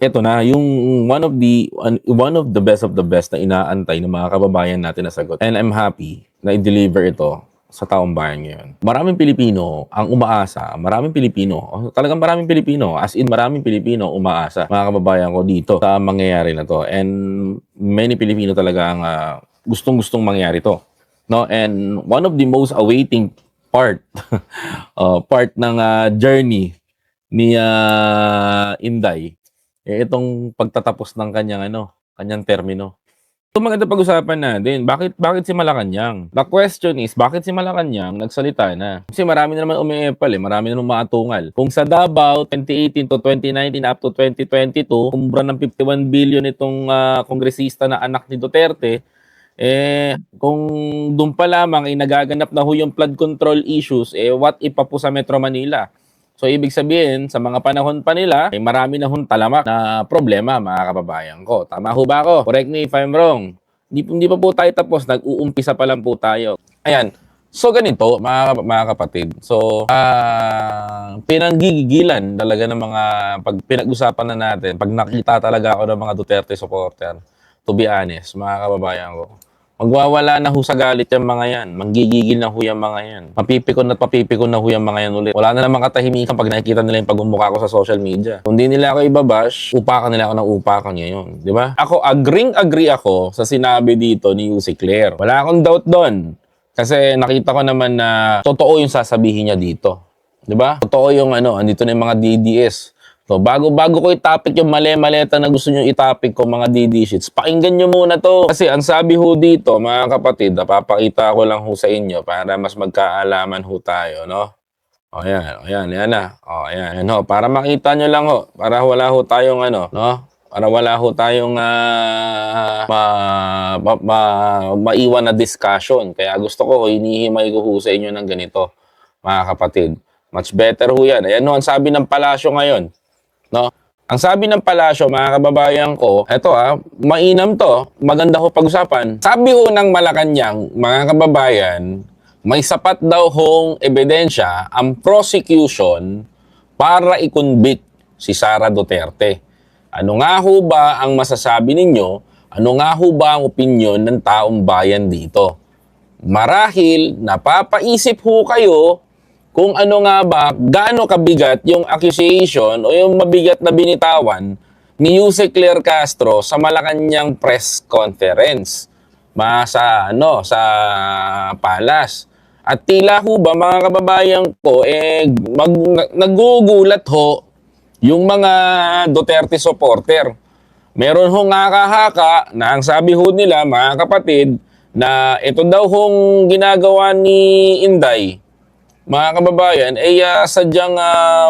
Eto na, yung one of the best of the best na inaantay ng mga kababayan natin na sagot. And I'm happy na i-deliver ito sa taong bayan ngayon. Maraming Pilipino ang umaasa, talagang maraming Pilipino, as in maraming Pilipino umaasa, mga kababayan ko dito sa mangyayari na to. And many Pilipino talaga ang gustong-gustong mangyari to. No? And one of the most awaiting part, part ng journey ni Inday, itong pagtatapos ng kanyang termino. Ito maganda pag-usapan natin. Bakit si Malacanang? The question is, bakit si Malacanang nagsalita na? Kasi marami na naman umiepal marami na naman maatungal. Kung sa Davao, 2018 to 2019 up to 2022, kumbra ng 51 billion itong kongresista na anak ni Duterte, kung doon pa lamang ay nagaganap na ho yung flood control issues, what if pa po sa Metro Manila? So, ibig sabihin, sa mga panahon pa nila, ay marami na hong talamak na problema, mga kababayan ko. Tama ho ba ako? Correct me if I'm wrong. Hindi pa po tayo tapos, nag-uumpisa pa lang po tayo. Ayan. So, ganito, mga kapatid. So, pinanggigilan talaga ng mga, pag pinag-usapan na natin, pag nakita talaga ako ng mga Duterte supporter, to be honest, mga kababayan ko, magwawala na ho sa galit yung mga yan. Manggigigil na ho yung mga yan. Papipikon na ho yung mga yan ulit. Wala na namang katahimikan pag nakikita nila yung pagmumukha ko sa social media. Kung di nila ako ibabash, upakan nila ako ng upakan ngayon. Di ba? Ako, agree ako sa sinabi dito ni Yussi Claire. Wala akong doubt doon. Kasi nakita ko naman na totoo yung sasabihin niya dito. Di ba? Totoo yung andito na yung mga DDS. So, bago ko i-topic yung mali-maleta na gusto nyo i-topic ko mga DD sheets, pakinggan nyo muna to. Kasi ang sabi ho dito, mga kapatid, napapakita ko lang ho sa inyo para mas magkaalaman ho tayo, no? O yan na. O yan ho. Para makita nyo lang ho. Para wala ho tayong no? Para wala ho tayong maiwan na discussion. Kaya gusto ko, hinihimay ko ho sa inyo ng ganito, mga kapatid. Much better ho yan. Ayan ho, ang sabi ng palasyo ngayon. No? Ang sabi ng palasyo, mga kababayan ko, eto mainam to, maganda ho pag-usapan. Sabi ho ng Malacanang, mga kababayan, may sapat daw hong ebidensya ang prosecution para i-convict si Sara Duterte. Ano nga ho ba ang masasabi ninyo? Ano nga ho ba ang opinyon ng taong bayan dito? Marahil napapaisip ho kayo kung ano nga ba, gaano kabigat yung accusation o yung mabigat na binitawan ni Yussi Claire Castro sa Malacanang press conference sa Palas. At tila ho ba, mga kababayan ko, nagugulat ho yung mga Duterte supporter. Meron ho haka na ang sabi ho nila, mga kapatid, na ito daw hong ginagawa ni Inday, mga kababayan, sadyang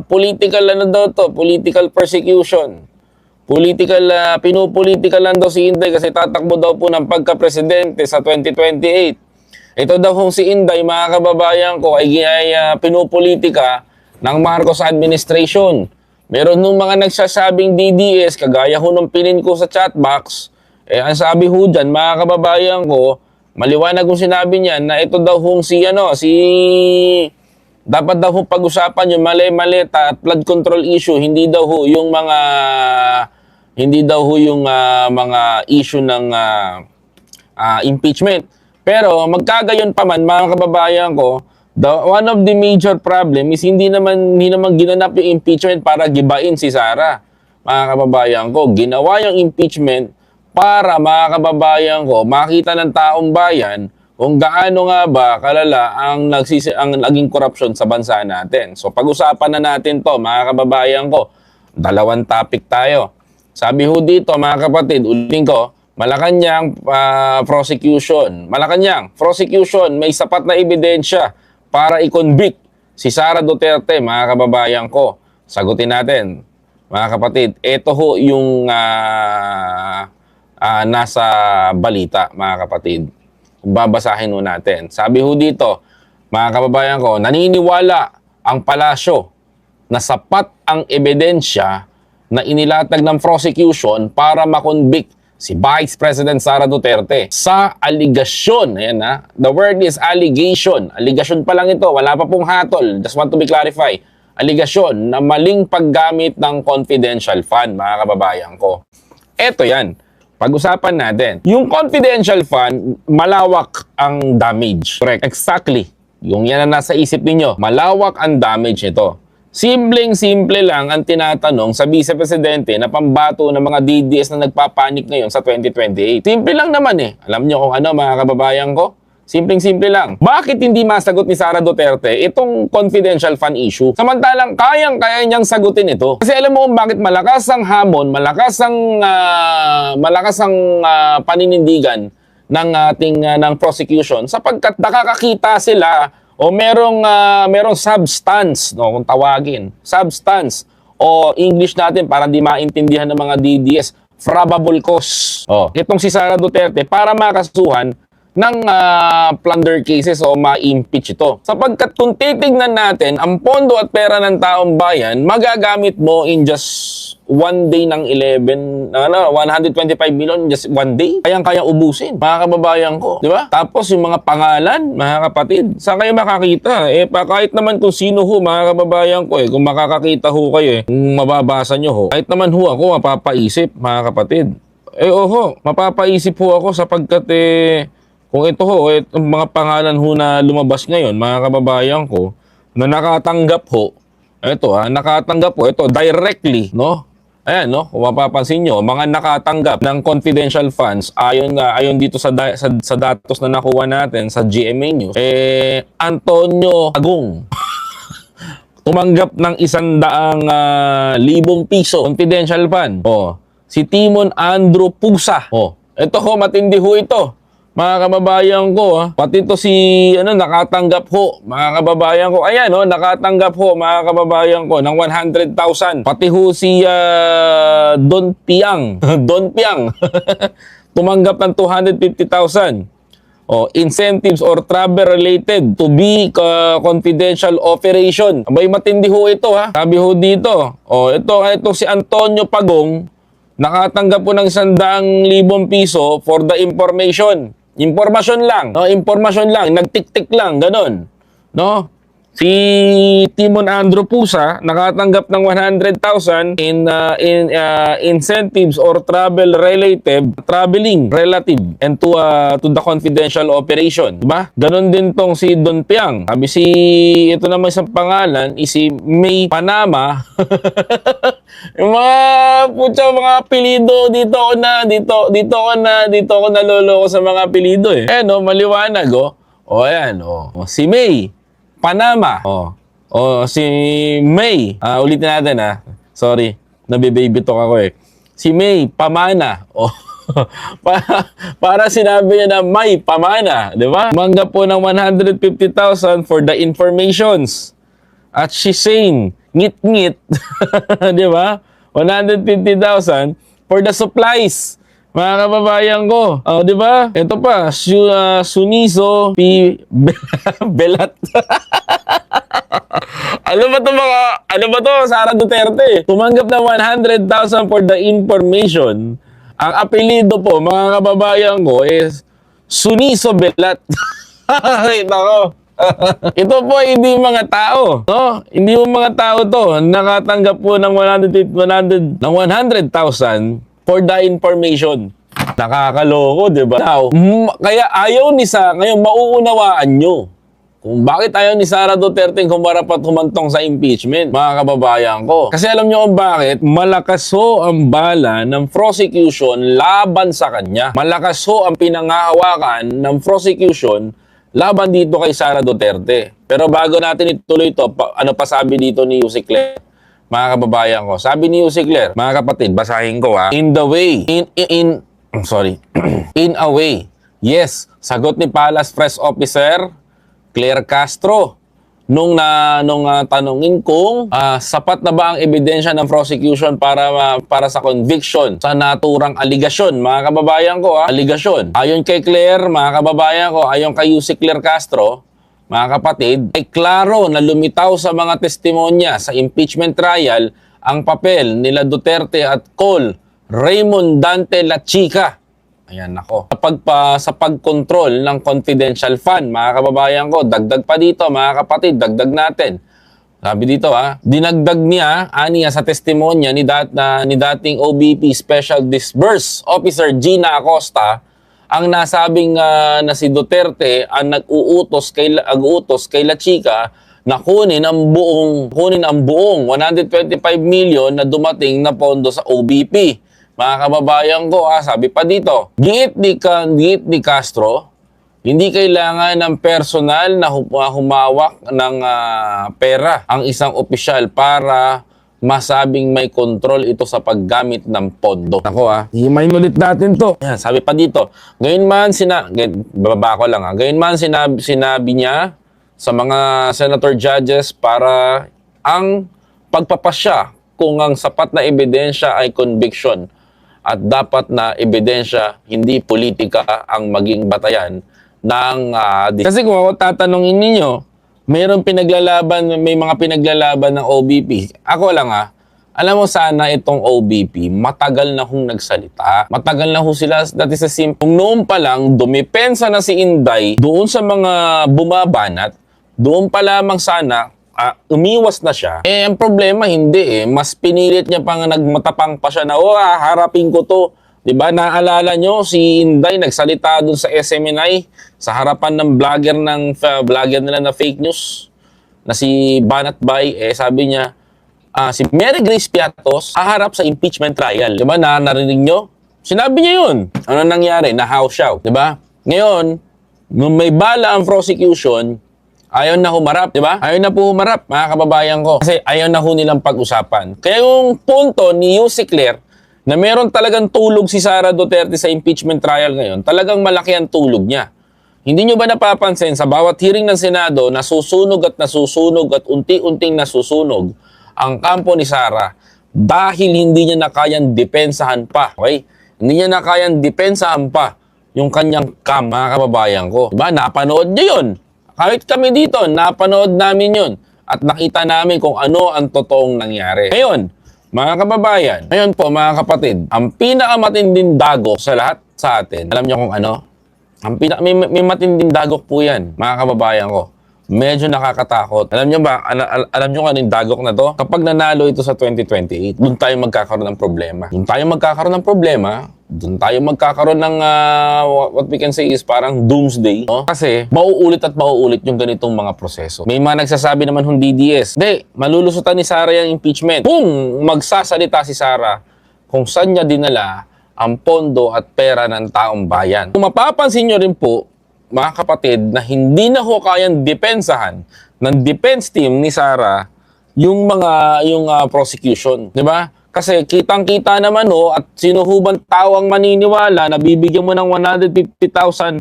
political persecution. Pinupolitical lang daw si Inday kasi tatakbo daw po ng pagka-presidente sa 2028. Ito daw hong si Inday, mga kababayan ko, ay pinupolitika ng Marcos administration. Meron nung mga nagsasabing DDS, kagaya ho nung pinin ko sa chatbox, ang sabi ho dyan, mga kababayan ko, maliwanag kung sinabi niya na ito daw hong dapat daw hong pag-usapan yung mali-maleta at flood control issue, hindi daw ho yung mga issue ng impeachment. Pero magkagayon pa man, mga kababayan ko, one of the major problem is hindi naman ginanap yung impeachment para gibain si Sara. Mga kababayan ko, ginawa yung impeachment para, mga kababayan ko, makita ng taong bayan kung gaano nga ba kalala ang naging korupsyon sa bansa natin. So pag-usapan na natin to, mga kababayan ko. Dalawang topic tayo. Sabi ho dito, mga kapatid, ulitin ko, Malacanang prosecution. Malacanang prosecution, may sapat na ebidensya para i-convict si Sara Duterte, mga kababayan ko. Sagutin natin, mga kapatid. Ito ho yung nasa balita, mga kapatid. Babasahin ho natin. Sabi ho dito, mga kababayan ko, naniniwala ang palasyo na sapat ang ebidensya na inilatag ng prosecution para makonvict si Vice President Sara Duterte sa aligasyon. Ayan the word is allegation. Allegation pa lang ito, wala pa pong hatol. Just want to be clarified. aligasyon na maling paggamit ng confidential fund, mga kababayan ko. Eto yan. Pag-usapan natin. Yung confidential fund, malawak ang damage. Correct. Exactly. Yung yan na nasa isip ninyo. Malawak ang damage nito. Simpleng-simple lang ang tinatanong sa Vice Presidente na pambato ng mga DDS na nagpapanik ngayon sa 2028. Simple lang naman eh. Alam nyo kung ano, mga kababayan ko? Simpleng-simple lang. Bakit hindi masagot ni Sara Duterte itong confidential fund issue? Samantalang kayang-kaya niyang sagutin ito. Kasi alam mo kung bakit malakas ang hamon, malakas ang paninindigan ng ating ng prosecution sapagkat nakakakita sila o merong substance, no, kung tawagin, substance o English natin para di maintindihan ng mga DDS, probable cause. Itong si Sara Duterte para makasuhan ng plunder cases o ma-impeach ito. Sapagkat kung titignan natin, ang pondo at pera ng taong bayan, magagamit mo in just one day ng 125 million in just one day. Kayang-kaya ubusin, mga kababayan ko. Di ba? Tapos yung mga pangalan, mga kapatid, saan kayo makakita? Kahit naman kung sino ho, mga kababayan ko, kung makakakita ho kayo, kung mababasa nyo ho, kahit naman ho ako, mapapaisip, mga kapatid. Mapapaisip ho ako sapagkat kung ito ho, itong mga pangalan ho na lumabas ngayon, mga kababayan ko, na nakatanggap ho, nakatanggap ho, ito directly, no? Ayan, no? Kung mapapansin nyo, mga nakatanggap ng confidential funds, ayon dito sa datos na nakuha natin sa GMA News, Antonio Agong, tumanggap ng 100,000 piso confidential fund. Si Timon Andrew Pusa. Ito ho, matindi ho ito. Mga kababayan ko, pati to si nakatanggap ho, mga kababayan ko. Ayan nakatanggap ho, mga kababayan ko ng 100,000. Pati ho si Don Piang. Don Piang. Tumanggap ng 250,000. Incentives or travel related to be confidential operation. Abay, matindi ho ito ha. Sabi ho dito. Ito si Antonio Pagong, nakatanggap po ng 100,000 piso for the information. Impormasyon lang, no? Impormasyon lang, nagtik-tik lang, ganun, no? Si Timon Andrew Pusa nakatanggap ng 100,000 in incentives or traveling relative and to the confidential operation, diba? Ganun din tong si Don Piang. Sabi ito naman isang pangalan is si May Panama. Yung mga apelido dito ako naloloko sa mga apelido maliwanag ayan si May Panama. Si May. Ulitin natin sorry, nabibaby talk ako Si May Pamana. Para sinabi niya na May Pamana, di ba? Manggap po ng 150,000 for the informations. At she's saying, ngit-ngit, di ba? 150,000 for the supplies. Mga kababayan ko, di ba? Ito pa, Suniso P. Belat. Ano ba to, Sara Duterte? Tumanggap ng 100,000 for the information. Ang apelido po, mga kababayan ko, is Suniso Belat. Kita ko. Ito po hindi mga tao, no? Hindi mo mga tao to. Nakatanggap po ng 100,000 for the information. Nakakaloko, di ba? Now, kaya ayaw ni ngayon mauunawaan nyo kung bakit ayaw ni Sara Duterte humarap at humantong sa impeachment, mga kababayan ko. Kasi alam nyo kung bakit? Malakas ho ang bala ng prosecution laban sa kanya. Malakas ho ang pinangahawakan ng prosecution laban dito kay Sara Duterte. Pero bago natin ituloy ito, ano pa sabi dito ni Yusek Claire? Mga kababayan ko, sabi ni Yusek Claire, mga kapatid, basahin ko in a way, yes, sagot ni Palace Press Officer Claire Castro nung tanungin kung sapat na ba ang ebidensya ng prosecution para sa conviction sa naturang aligasyon. Mga kababayan ko, aligasyon. Ayon kay Claire, mga kababayan ko, ayon kay Yusek Claire Castro, mga kapatid, ay klaro na lumitaw sa mga testimonya sa impeachment trial ang papel nila Duterte at Col Raymond Dante La Chica. Ayan nako. Sa pagkontrol ng confidential fund, mga kababayan ko, dagdag pa dito, mga kapatid, dagdag natin. Sabi dito dinagdag niya, aniya sa testimonya ni dating OBP Special Disburse Officer Gina Acosta, ang nasabing na si Duterte ang nag-uutos kay La Chica na kunin ang buong 125 million na dumating na pondo sa OBP. Mga kababayan ko, sabi pa dito, giit ni Castro, hindi kailangan ng personal na humawak ng pera ang isang opisyal para masabing may kontrol ito sa paggamit ng pondo. Ako himayin ulit natin to. Yan, sabi pa dito, bababa ko lang gayon man sinabi niya sa mga senator judges para ang pagpapasya kung ang sapat na ebidensya ay conviction at dapat na ebidensya, hindi politika ang maging batayan ng kasi kung ako tatanungin ninyo, may mga pinaglalaban ng OBP. Ako lang alam mo sana itong OBP, matagal na hong nagsalita. Matagal na ho sila, that is a simple. Kung noon pa lang, dumipensa na si Inday doon sa mga bumabanat, doon pa lamang sana, umiwas na siya. Ang problema, hindi mas pinilit niya pang nagmatapang pa siya na, harapin ko to. Diba, naalala nyo, si Inday nagsalita dun sa SMNI sa harapan ng vlogger nila na fake news na si Banat Bay, sabi niya, si Mary Grace Piatos haharap sa impeachment trial. Diba, narinig nyo? Sinabi niya yun. Ano nangyari? Na-house siya. Diba? Ngayon, nung may bala ang prosecution, ayaw na humarap, diba? Ayaw na po humarap, mga kababayan ko. Kasi ayaw na ho nilang pag-usapan. Kaya yung punto ni Yussi Claire, na meron talagang tulog si Sara Duterte sa impeachment trial ngayon, talagang malaki ang tulog niya. Hindi nyo ba napapansin sa bawat hearing ng Senado, nasusunog at unti-unting nasusunog ang kampo ni Sara dahil hindi niya na kayang depensahan pa. Okay? Hindi niya na kayang depensahan pa yung kanyang mga kababayan ko. Diba? Napanood niyo yun. Kahit kami dito, napanood namin yun. At nakita namin kung ano ang totoong nangyari. Ngayon, mga kababayan, ngayon po mga kapatid, ang pinakamatinding dagok sa lahat sa atin, alam niyo kung ano? May matinding dagok po yan, mga kababayan ko. Medyo nakakatakot. Alam niyo ba, alam niyo kung ano yung dagok na to? Kapag nanalo ito sa 2028, doon tayo magkakaroon ng problema. Doon tayo magkakaroon ng what we can say is parang doomsday. No? Kasi mauulit at mauulit yung ganitong mga proseso. May mga nagsasabi naman hindi DDS. Hindi, malulusutan ni Sara yung impeachment. Kung magsasalita si Sara kung saan niya dinala ang pondo at pera ng taong bayan. Kung mapapansin nyo rin po, mga kapatid, na hindi na ho kayang depensahan ng defense team ni Sara yung prosecution. Di ba? Kasi kitang-kita naman at sino ho bang tao ang maniniwala na bibigyan mo ng 150,000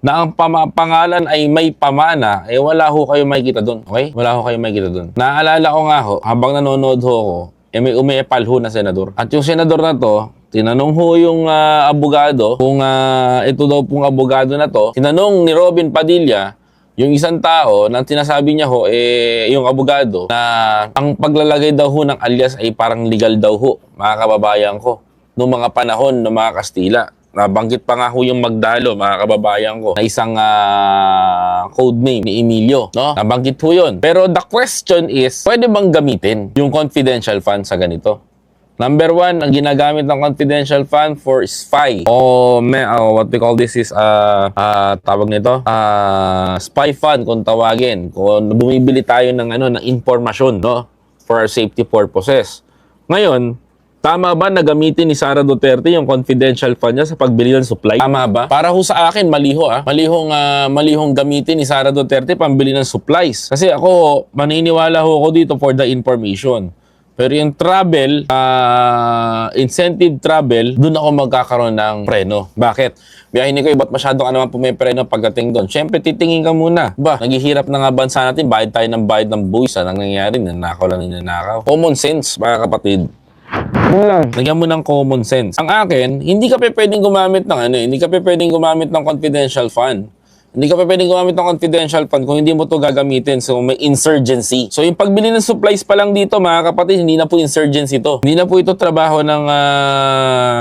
na ang pangalan ay may pamana, wala ho kayo makikita doon. Okay? Wala ho kayo makikita doon. Naalala ko nga habang nanonood ho ako, may umepal ho na senador. At yung senador na to, tinanong ho yung abogado, kung ito daw pong abogado na to, tinanong ni Robin Padilla, yung isang tao, nang sinasabi niya yung abogado, na ang paglalagay daw ho ng alias ay parang legal daw ho, mga kababayan ko, noong mga panahon ng mga Kastila. Nabanggit pa nga ho yung Magdalo, mga kababayan ko, na isang code name ni Emilio. No? Nabanggit ho yun. Pero the question is, pwede bang gamitin yung confidential fund sa ganito? Number one, ang ginagamit ng confidential fund for spy. What we call this is, tawag nito, spy fund kung tawagin. Kung bumibili tayo ng informasyon, no? For safety purposes. Ngayon, tama ba na gamitin ni Sara Duterte yung confidential fund niya sa pagbili ng supply? Tama ba? Para ho sa akin, maliho malihong gamitin ni Sara Duterte pambili ng supplies. Kasi ako, maniniwala ho ako dito for the information. Pero yung travel, incentive travel, doon ako magkakaroon ng preno. Bakit? Biyahin ko, ba't masyado ka naman pumipreno pagdating doon? Siyempre, titingin ka muna. Naghihirap na nga bansa natin, bayad tayo ng bayad ng buwis. Anong nangyayari? Nanakaw lang ninanakaw. Common sense, mga kapatid. Lagyan mo ng common sense. Ang akin, hindi ka pwedeng gumamit ng confidential fund. Hindi ka pwedeng gumamit ng confidential fund kung hindi mo to gagamitin. So, may insurgency. So, yung pagbili ng supplies pa lang dito, mga kapatid, hindi na po insurgency to. Hindi na po ito trabaho ng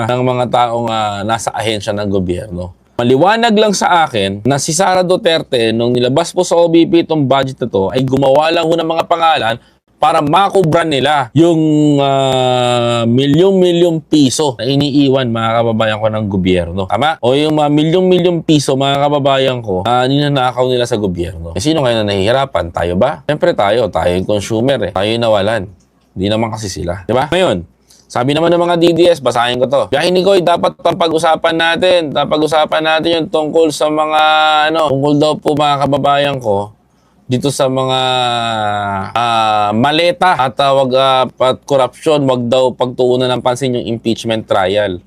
mga taong nasa ahensya ng gobyerno. Maliwanag lang sa akin na si Sara Duterte, nung nilabas po sa OBP itong budget na to, ay gumawa lang ho ng mga pangalan para makubran nila yung milyong-milyong piso na iniiwan mga kababayan ko ng gobyerno. Tama? O yung milyong-milyong piso mga kababayan ko ninanakaw nila sa gobyerno. Eh, sino kaya na nahihirapan? Tayo ba? Siyempre tayo yung consumer eh. Tayo yung nawalan. Hindi naman kasi sila. Diba? Ngayon, sabi naman ng mga DDS, basahin ko to. Biyahe ni Koy, dapat pag-usapan natin. Pag-usapan natin yung tungkol sa mga, tungkol daw po mga kababayan ko, dito sa mga maleta at korupsyon, wag daw pagtuunan ng pansin yung impeachment trial.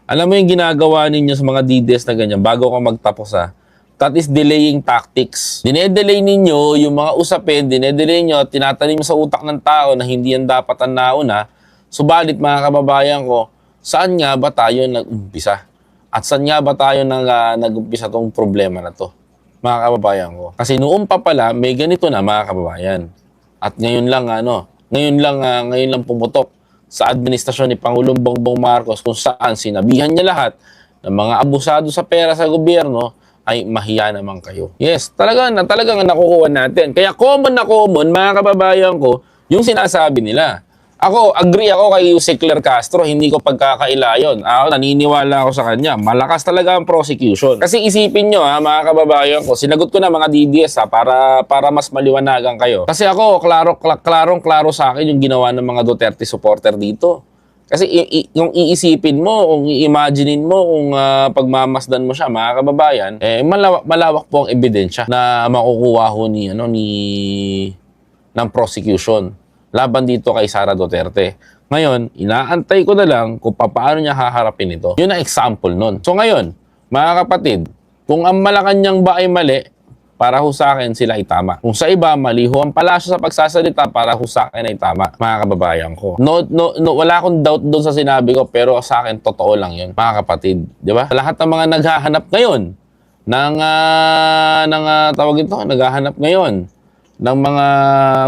Alam mo yung ginagawa ninyo sa mga DDS na ganyan, bago ka magtapos that is delaying tactics. Dinedelay ninyo yung mga usapin, dinedelay nyo, tinatanim sa utak ng tao na hindi yan dapat ang nauna. Subalit mga kababayan ko, saan nga ba tayo nag-umpisa? At saan nga ba tayo nag-umpisa tong problema na to? Mga kababayan ko. Kasi noon pa pala, may ganito na mga kababayan. At ngayon lang pumutok sa administrasyon ni Pangulong Bongbong Marcos kung saan sinabihan niya lahat ng mga abusado sa pera sa gobyerno ay mahiya naman kayo. Yes, talagang nakukuha natin. Kaya common mga kababayan ko, yung sinasabi nila. Agree ako kay Jose Cler Castro, hindi ko pagkakailayon. Naniniwala ako sa kanya. Malakas talaga ang prosecution. Kasi isipin nyo mga kababayan ko, sinagot ko na mga DDS para mas maliwanagan kayo. Kasi ako, klarong-klaro sa akin yung ginawa ng mga Duterte supporter dito. Kasi kung iisipin mo, kung i-imaginein mo, kung pagmamasdan mo siya, mga kababayan, malawak po ang ebidensya na makukuha ho ng prosecution laban dito kay Sara Duterte. Ngayon, inaantay ko na lang kung paano niya haharapin ito. Yun ang example nun. So ngayon, mga kapatid, kung ang Malacanang ba ay mali, para ho sa akin sila ay tama. Kung sa iba, mali ho ang palasyo sa pagsasalita, para ho sa akin ay tama, mga kababayan ko. Wala akong doubt doon sa sinabi ko, pero sa akin, totoo lang yun, mga kapatid. Di ba? Lahat ng mga naghahanap ngayon naghahanap ngayon ng mga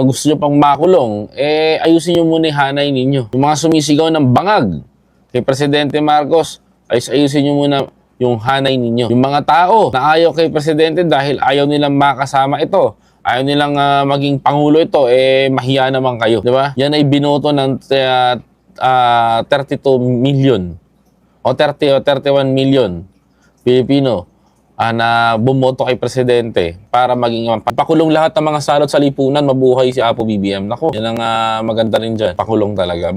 gusto nyo pang makulong, ayusin nyo muna yung hanay ninyo. Yung mga sumisigaw ng bangag kay Presidente Marcos, ayusin nyo muna yung hanay ninyo. Yung mga tao na ayaw kay Presidente dahil ayaw nilang makasama ito, ayaw nilang maging Pangulo ito, mahiya naman kayo. Di ba? Yan ay binoto ng 32 million o 30 o 31 million Pilipino na bumoto kay Presidente para maging pakulong lahat ng mga salot sa lipunan, mabuhay si Apo BBM. Naku, yan ang maganda rin dyan. Pakulong talaga.